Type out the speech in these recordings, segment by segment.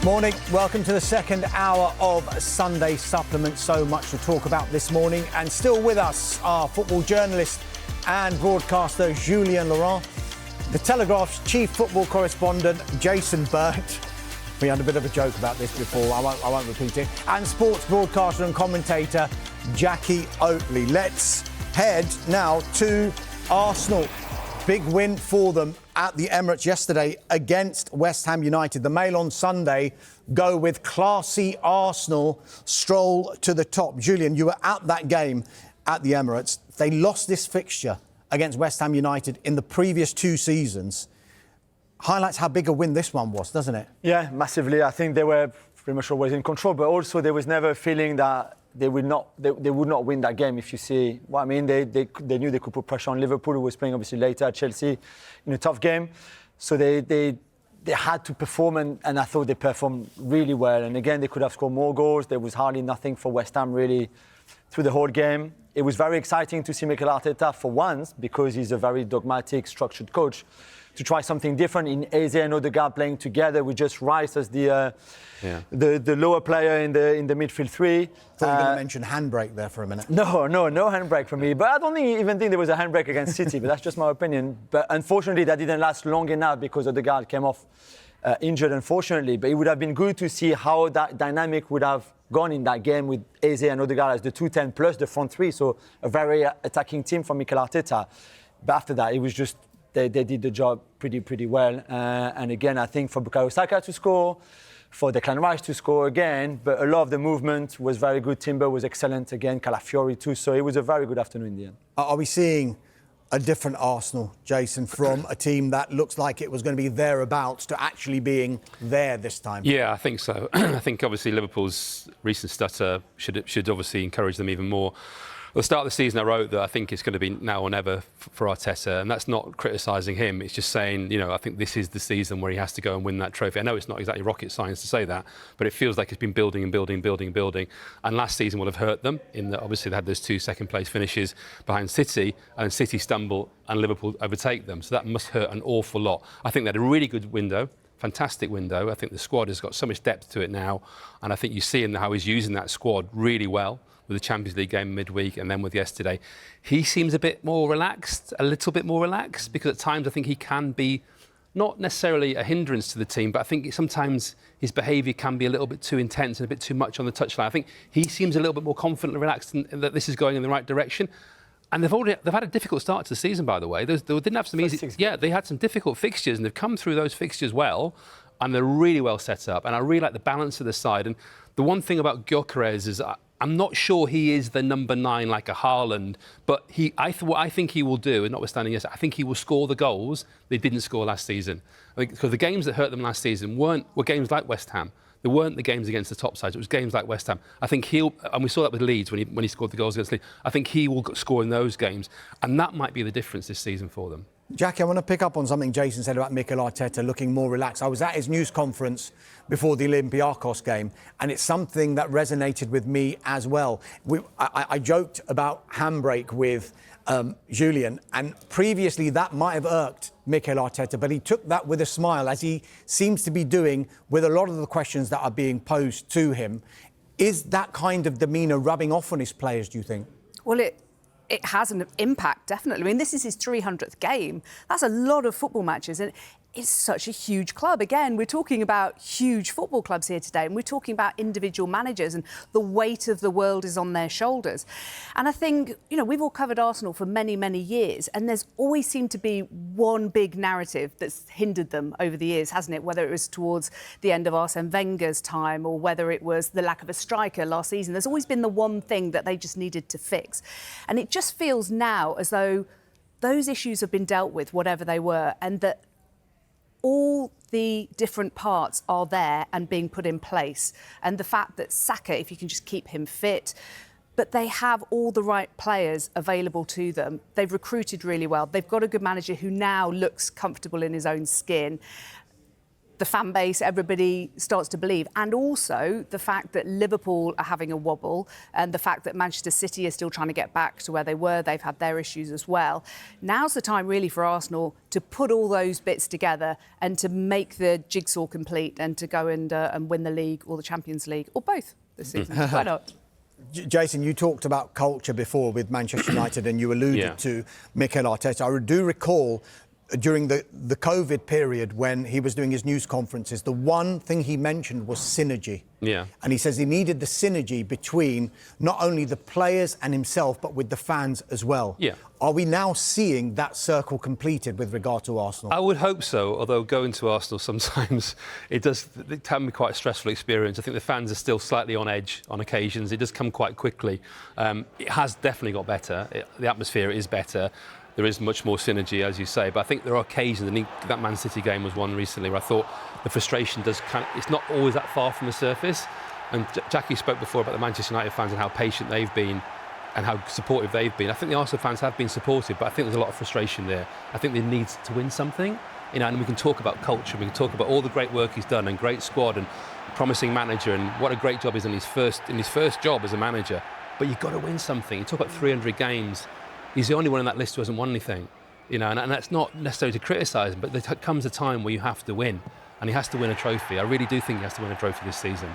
Morning, welcome to the second hour of Sunday Supplement. So much to talk about this morning, and still with us, our football journalist and broadcaster Julien Laurent, the Telegraph's chief football correspondent Jason Burt. We had a bit of a joke about this before, I won't repeat it, and sports broadcaster and commentator Jackie Oatley. Let's head now to Arsenal. Big win for them at the Emirates yesterday against West Ham United. The Mail on Sunday go with classy Arsenal stroll to the top. Julien, you were at that game at the Emirates. They lost this fixture against West Ham United in the previous two seasons. Highlights how big a win this one was, doesn't it? Yeah, massively. I think they were pretty much always in control, but also there was never a feeling that they would not win that game. If you see what I mean, they knew they could put pressure on Liverpool, who was playing obviously later at Chelsea in a tough game. So they had to perform, and I thought they performed really well. And again, they could have scored more goals. There was hardly nothing for West Ham really through the whole game. It was very exciting to see Mikel Arteta for once, because he's a very dogmatic, structured coach, to try something different in Eze and Odegaard playing together with just Rice as the lower player in the midfield three. Thought you were going to mention handbrake there for a minute. No handbrake for me. But I don't even think there was a handbrake against City, but that's just my opinion. But unfortunately, that didn't last long enough because Odegaard came off injured, unfortunately. But it would have been good to see how that dynamic would have gone in that game with Eze and Odegaard as the 2-10 plus the front three. So a very attacking team from Mikel Arteta. But after that, it was just they did the job pretty well. And again, I think for Bukayo Saka to score, for Declan Rice to score again, but a lot of the movement was very good. Timber was excellent again, Calafiori too. So it was a very good afternoon in the end. Are we seeing a different Arsenal, Jason, from a team that looks like it was going to be thereabouts to actually being there this time? Yeah, I think so. I think obviously Liverpool's recent stutter should obviously encourage them even more. At the start of the season, I wrote that I think it's going to be now or never for Arteta, and that's not criticising him. It's just saying, I think this is the season where he has to go and win that trophy. I know it's not exactly rocket science to say that, but it feels like it's been building and building. And last season will have hurt them in that obviously they had those two second-place finishes behind City, and City stumble and Liverpool overtake them. So that must hurt an awful lot. I think they had a really good window. Fantastic window. I think the squad has got so much depth to it now, and I think you see in how he's using that squad really well with the Champions League game midweek and then with yesterday. He seems a little bit more relaxed, because at times I think he can be not necessarily a hindrance to the team, but I think sometimes his behaviour can be a little bit too intense and a bit too much on the touchline. I think he seems a little bit more confident and relaxed that this is going in the right direction. And they've had a difficult start to the season, by the way. They didn't have some easy... Yeah, they had some difficult fixtures, and they've come through those fixtures well, and they're really well set up. And I really like the balance of the side. And the one thing about Gyökeres is I'm not sure he is the number 9 like a Haaland, but what I think he will do, and notwithstanding this, I think he will score the goals they didn't score last season. I think because the games that hurt them last season were games like West Ham. They weren't the games against the top sides. It was games like West Ham. I think and we saw that with Leeds when he scored the goals against Leeds. I think he will score in those games, and that might be the difference this season for them. Jackie, I want to pick up on something Jason said about Mikel Arteta looking more relaxed. I was at his news conference before the Olympiacos game, and it's something that resonated with me as well. I joked about handbrake with Julien, and previously that might have irked Mikel Arteta, but he took that with a smile, as he seems to be doing with a lot of the questions that are being posed to him. Is that kind of demeanour rubbing off on his players, do you think? Well, it has an impact, definitely. I mean, this is his 300th game. That's a lot of football matches, and it's such a huge club. Again, we're talking about huge football clubs here today, and we're talking about individual managers, and the weight of the world is on their shoulders. And I think, we've all covered Arsenal for many, many years, and there's always seemed to be one big narrative that's hindered them over the years, hasn't it? Whether it was towards the end of Arsene Wenger's time, or whether it was the lack of a striker last season. There's always been the one thing that they just needed to fix. And it just feels now as though those issues have been dealt with, whatever they were, and that all the different parts are there and being put in place. And the fact that Saka, if you can just keep him fit, but they have all the right players available to them. They've recruited really well. They've got a good manager who now looks comfortable in his own skin. the fan base, everybody starts to believe. And also the fact that Liverpool are having a wobble and the fact that Manchester City are still trying to get back to where they were. They've had their issues as well. Now's the time really for Arsenal to put all those bits together and to make the jigsaw complete and to go and win the league or the Champions League or both this season. Why not? Jason, you talked about culture before with Manchester United and you alluded to Mikel Arteta. I do recall during the COVID period when he was doing his news conferences, the one thing he mentioned was synergy. Yeah. And he says he needed the synergy between not only the players and himself, but with the fans as well. Yeah. Are we now seeing that circle completed with regard to Arsenal? I would hope so, although going to Arsenal sometimes it can be quite a stressful experience. I think the fans are still slightly on edge on occasions. It does come quite quickly. It has definitely got better. The atmosphere is better. There is much more synergy, as you say, but I think there are occasions, and that Man City game was one recently, where I thought the frustration it's not always that far from the surface. And Jackie spoke before about the Manchester United fans and how patient they've been and how supportive they've been. I think the Arsenal fans have been supportive, but I think there's a lot of frustration there. I think they need to win something, and we can talk about culture, we can talk about all the great work he's done and great squad and promising manager and what a great job he's done in his first job as a manager. But you've got to win something. You talk about 300 games. He's the only one on that list who hasn't won anything, and that's not necessarily to criticise him, but there comes a time where you have to win, and he has to win a trophy. I really do think he has to win a trophy this season.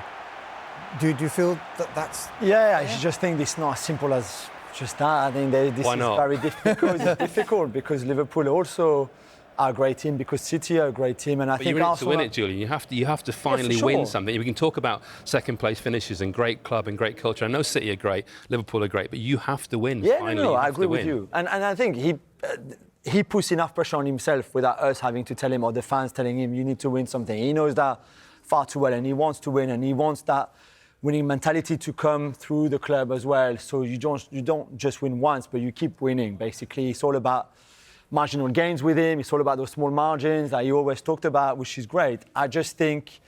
Do you feel that's... Yeah, I just think it's not as simple as just that. I think this Why is not? very difficult. It's difficult because Liverpool also are a great team, because City are a great team, and I think you're in it to Arsenal win it, Julian. You have to finally win something. We can talk about second place finishes and great club and great culture. I know City are great, Liverpool are great, but you have to win. Yeah, finally. I agree with you. And I think he puts enough pressure on himself without us having to tell him, or the fans telling him, you need to win something. He knows that far too well, and he wants to win, and he wants that winning mentality to come through the club as well. So you don't just win once, but you keep winning. Basically, it's all about marginal gains with him. It's all about those small margins that he always talked about, which is great. I just think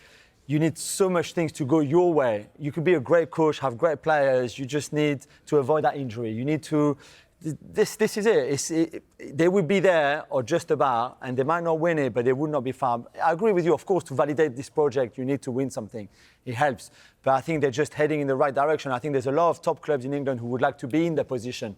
you need so much things to go your way. You could be a great coach, have great players. You just need to avoid that injury. You need to. This is it. They would be there or just about, and they might not win it, but they would not be far. I agree with you. Of course, to validate this project, you need to win something. It helps. But I think they're just heading in the right direction. I think there's a lot of top clubs in England who would like to be in their position.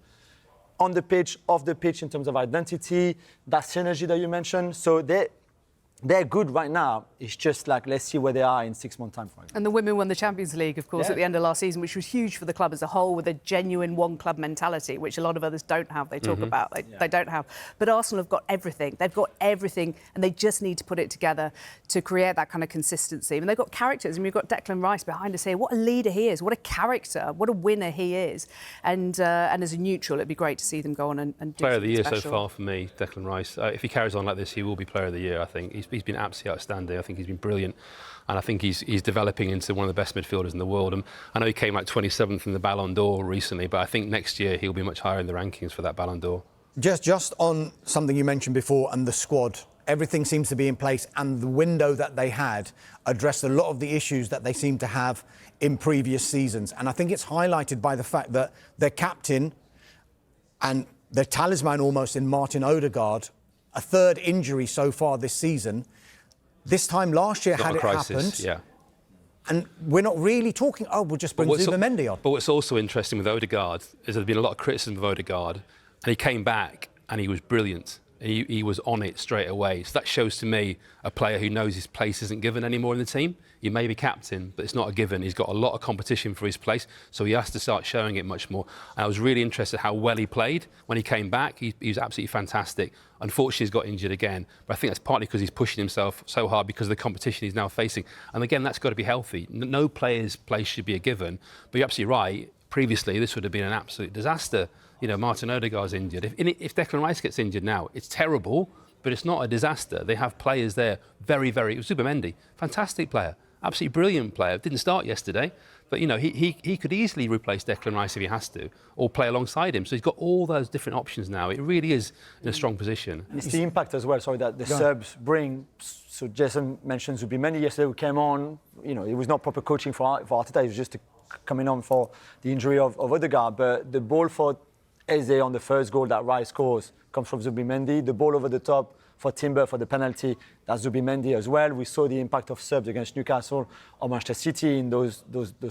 On the pitch, off the pitch, in terms of identity, that synergy that you mentioned. So they're good right now. It's just like, let's see where they are in 6 months' time. For example. And the women won the Champions League, of course, at the end of last season, which was huge for the club as a whole, with a genuine one-club mentality, which a lot of others don't have. They talk about, they don't have. But Arsenal have got everything. They've got everything, and they just need to put it together to create that kind of consistency. And they've got characters. I mean, you've got Declan Rice behind us here. What a leader he is. What a character. What a winner he is. And as a neutral, it'd be great to see them go on and do Player of the year special. so far for me, Declan Rice. If he carries on like this, he will be Player of the Year, I think. He's been absolutely outstanding. I think he's been brilliant, and I think he's developing into one of the best midfielders in the world. And I know he came like 27th in the Ballon d'Or recently, but I think next year he'll be much higher in the rankings for that Ballon d'Or. Just on something you mentioned before and the squad, everything seems to be in place, and the window that they had addressed a lot of the issues that they seem to have in previous seasons. And I think it's highlighted by the fact that their captain and their talisman almost in Martin Odegaard, a third injury so far this season. This time last year had it happened. Yeah. And we're not really talking, we'll just bring Zubimendi on. But what's also interesting with Odegaard is there's been a lot of criticism of Odegaard, and he came back and he was brilliant. He was on it straight away. So that shows to me a player who knows his place isn't given anymore in the team. He may be captain, but it's not a given. He's got a lot of competition for his place, so he has to start showing it much more. And I was really interested how well he played when he came back. He was absolutely fantastic. Unfortunately, he's got injured again, but I think that's partly because he's pushing himself so hard because of the competition he's now facing. And again, that's got to be healthy. No player's place should be a given, but you're absolutely right. Previously, this would have been an absolute disaster. Martin Odegaard's injured. If Declan Rice gets injured now, it's terrible, but it's not a disaster. They have players there, very, very... Zubimendi, fantastic player, absolutely brilliant player. Didn't start yesterday, but, he could easily replace Declan Rice if he has to, or play alongside him. So he's got all those different options now. It really is in a strong position. It's the impact as well, that the subs bring. So Jason mentioned Zubimendi yesterday, who came on. It was not proper coaching for Arteta. It was just coming on for the injury of Odegaard. But the ball for Eze on the first goal that Rice scores comes from Zubimendi. The ball over the top for Timber for the penalty. That's Zubimendi as well. We saw the impact of subs against Newcastle or Manchester City in those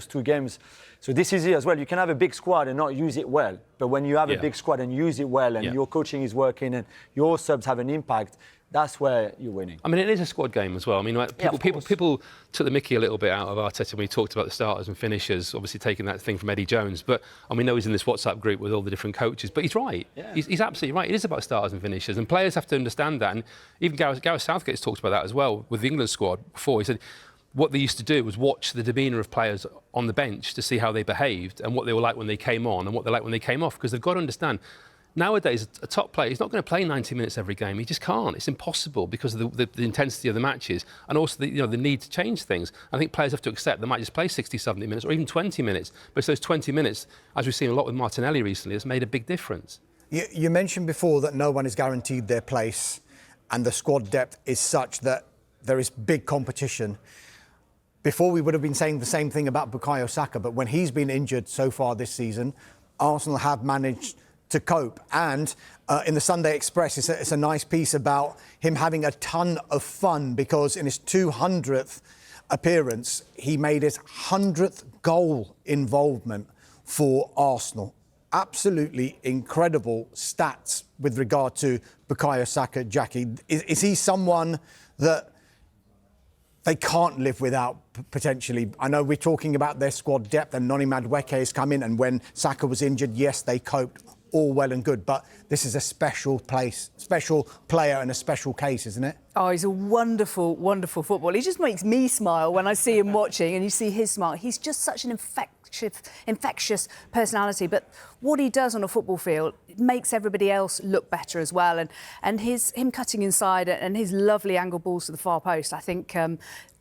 two games. So this is it as well. You can have a big squad and not use it well. But when you have a big squad and use it well and your coaching is working and your subs have an impact, that's where you're winning. I mean, it is a squad game as well. I mean, like, people took the mickey a little bit out of Arteta when he talked about the starters and finishers, obviously taking that thing from Eddie Jones. But and we know he's in this WhatsApp group with all the different coaches. But he's right. Yeah. He's absolutely right. It is about starters and finishers, and players have to understand that. And even Gareth Southgate's talked about that as well with the England squad before. He said what they used to do was watch the demeanour of players on the bench to see how they behaved and what they were like when they came on and what they're like when they came off, because they've got to understand. Nowadays, a top player, he's not going to play 90 minutes every game. He just can't. It's impossible because of the intensity of the matches and also the need to change things. I think players have to accept they might just play 60, 70 minutes or even 20 minutes. But it's those 20 minutes, as we've seen a lot with Martinelli recently, has made a big difference. You mentioned before that no one is guaranteed their place and the squad depth is such that there is big competition. Before, we would have been saying the same thing about Bukayo Saka, but when he's been injured so far this season, Arsenal have managed to cope. And in the Sunday Express, it's a nice piece about him having a ton of fun because in his 200th appearance, he made his 100th goal involvement for Arsenal. Absolutely incredible stats with regard to Bukayo Saka, Jackie. Is he someone that they can't live without, potentially? I know we're talking about their squad depth and Noni Madueke has come in, and when Saka was injured, yes, they coped. All well and good, but this is a special player and a special case, isn't it? Oh, he's a wonderful, wonderful footballer. He just makes me smile when I see him watching and you see his smile. He's just such an infectious personality, but what he does on a football field makes everybody else look better as well. And him cutting inside and his lovely angle balls to the far post, I think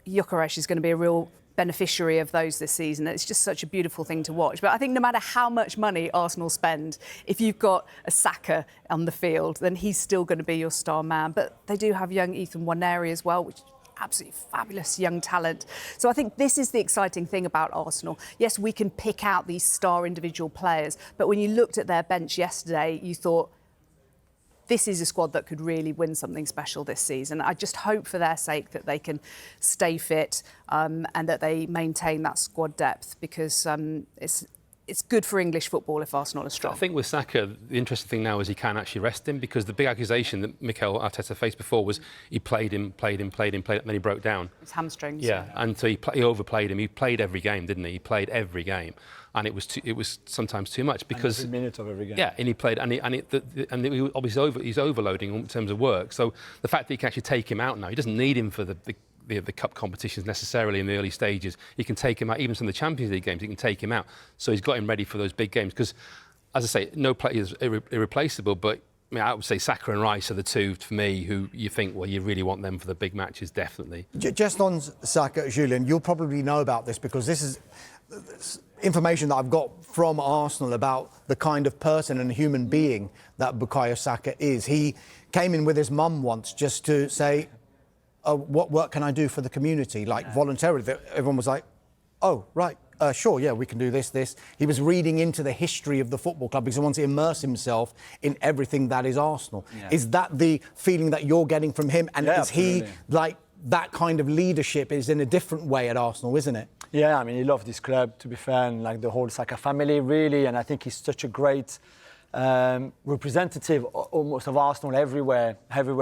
Gyökeres is going to be a real beneficiary of those this season. It's just such a beautiful thing to watch. But I think no matter how much money Arsenal spend, if you've got a Saka on the field, then he's still going to be your star man. But they do have young Ethan Nwaneri as well, which is absolutely fabulous young talent. So I think this is the exciting thing about Arsenal. Yes, we can pick out these star individual players, but when you looked at their bench yesterday, you thought, this is a squad that could really win something special this season. I just hope for their sake that they can stay fit and that they maintain that squad depth, because it's good for English football if Arsenal are strong. I think with Saka, the interesting thing now is he can actually rest him, because the big accusation that Mikel Arteta faced before was he played him, and then he broke down. His hamstrings. Yeah, and so he overplayed him. He played every game, didn't he? He played every game. And it was sometimes too much because every minute of every game. Yeah, and he played, and he obviously he's overloading in terms of work. So the fact that he can actually take him out now, he doesn't need him for the cup competitions necessarily in the early stages. He can take him out, even some of the Champions League games. He can take him out. So he's got him ready for those big games. Because, as I say, no player is irreplaceable. But I mean, I would say Saka and Rice are the two for me who you think, well, you really want them for the big matches, definitely. Just on Saka, Julian, you'll probably know about this because this is information that I've got from Arsenal about the kind of person and human being that Bukayo Saka is. He came in with his mum once just to say, what work can I do for the community? Like voluntarily. Everyone was like, oh, right, sure, yeah, we can do this. He was reading into the history of the football club because he wants to immerse himself in everything that is Arsenal. Yeah. Is that the feeling that you're getting from him? And is absolutely. He like that kind of leadership is in a different way at Arsenal, isn't it? Yeah, I mean, he loved this club, to be fair, and like the whole Saka family, really. And I think he's such a great representative almost of Arsenal everywhere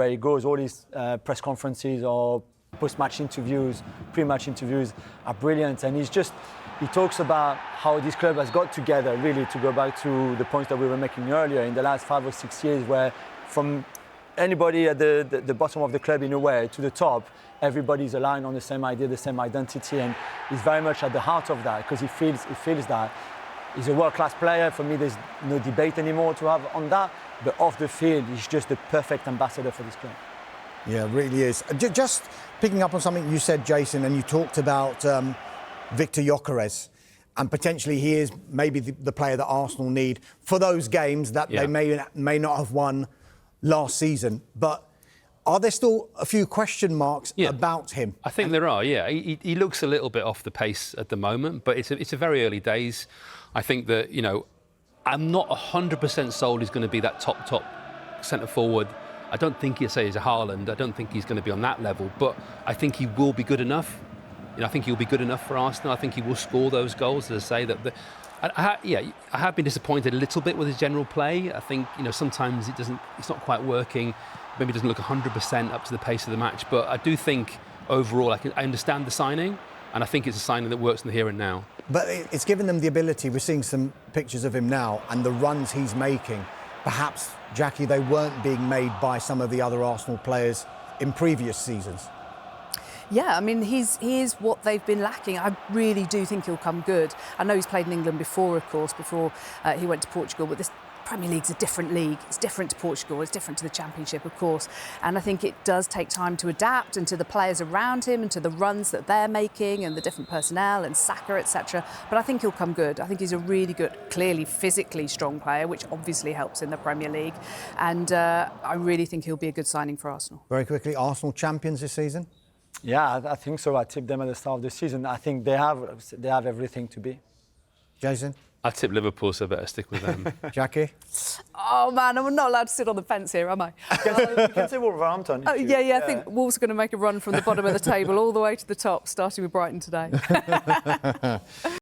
he goes. All his press conferences or post-match interviews, pre-match interviews are brilliant. And he talks about how this club has got together, really, to go back to the points that we were making earlier, in the last 5 or 6 years, where from anybody at the bottom of the club in a way to the top, everybody's aligned on the same idea, the same identity, and he's very much at the heart of that because he feels that. He's a world-class player. For me, there's no debate anymore to have on that. But off the field, he's just the perfect ambassador for this club. Yeah, really is. Just picking up on something you said, Jason, and you talked about Victor Gyökeres, and potentially he is maybe the player that Arsenal need for those games that they may not have won last season. But are there still a few question marks about him? I think there are, yeah. He looks a little bit off the pace at the moment, but it's a very early days. I think that, I'm not 100% sold he's going to be that top centre-forward I don't think he's a Haaland. I don't think he's going to be on that level, but I think he will be good enough. I think he'll be good enough for Arsenal. I think he will score those goals. As I say, I have been disappointed a little bit with his general play. I think sometimes it's not quite working. Maybe it doesn't look 100% up to the pace of the match. But I do think overall I understand the signing, and I think it's a signing that works in the here and now. But it's given them the ability. We're seeing some pictures of him now, and the runs he's making. Perhaps, Jackie, they weren't being made by some of the other Arsenal players in previous seasons. Yeah, I mean, he is what they've been lacking. I really do think he'll come good. I know he's played in England before, of course, before he went to Portugal, but this Premier League's a different league. It's different to Portugal, it's different to the Championship, of course. And I think it does take time to adapt, and to the players around him and to the runs that they're making and the different personnel and Saka, etc. But I think he'll come good. I think he's a really good, clearly physically strong player, which obviously helps in the Premier League. And I really think he'll be a good signing for Arsenal. Very quickly, Arsenal champions this season? Yeah, I think so. I tipped them at the start of the season. I think they have everything to be. Jason? I tipped Liverpool, so I better stick with them. Jackie? Oh, man, I'm not allowed to sit on the fence here, am I? You can say Wolverhampton. Oh, yeah, I think Wolves are going to make a run from the bottom of the table all the way to the top, starting with Brighton today.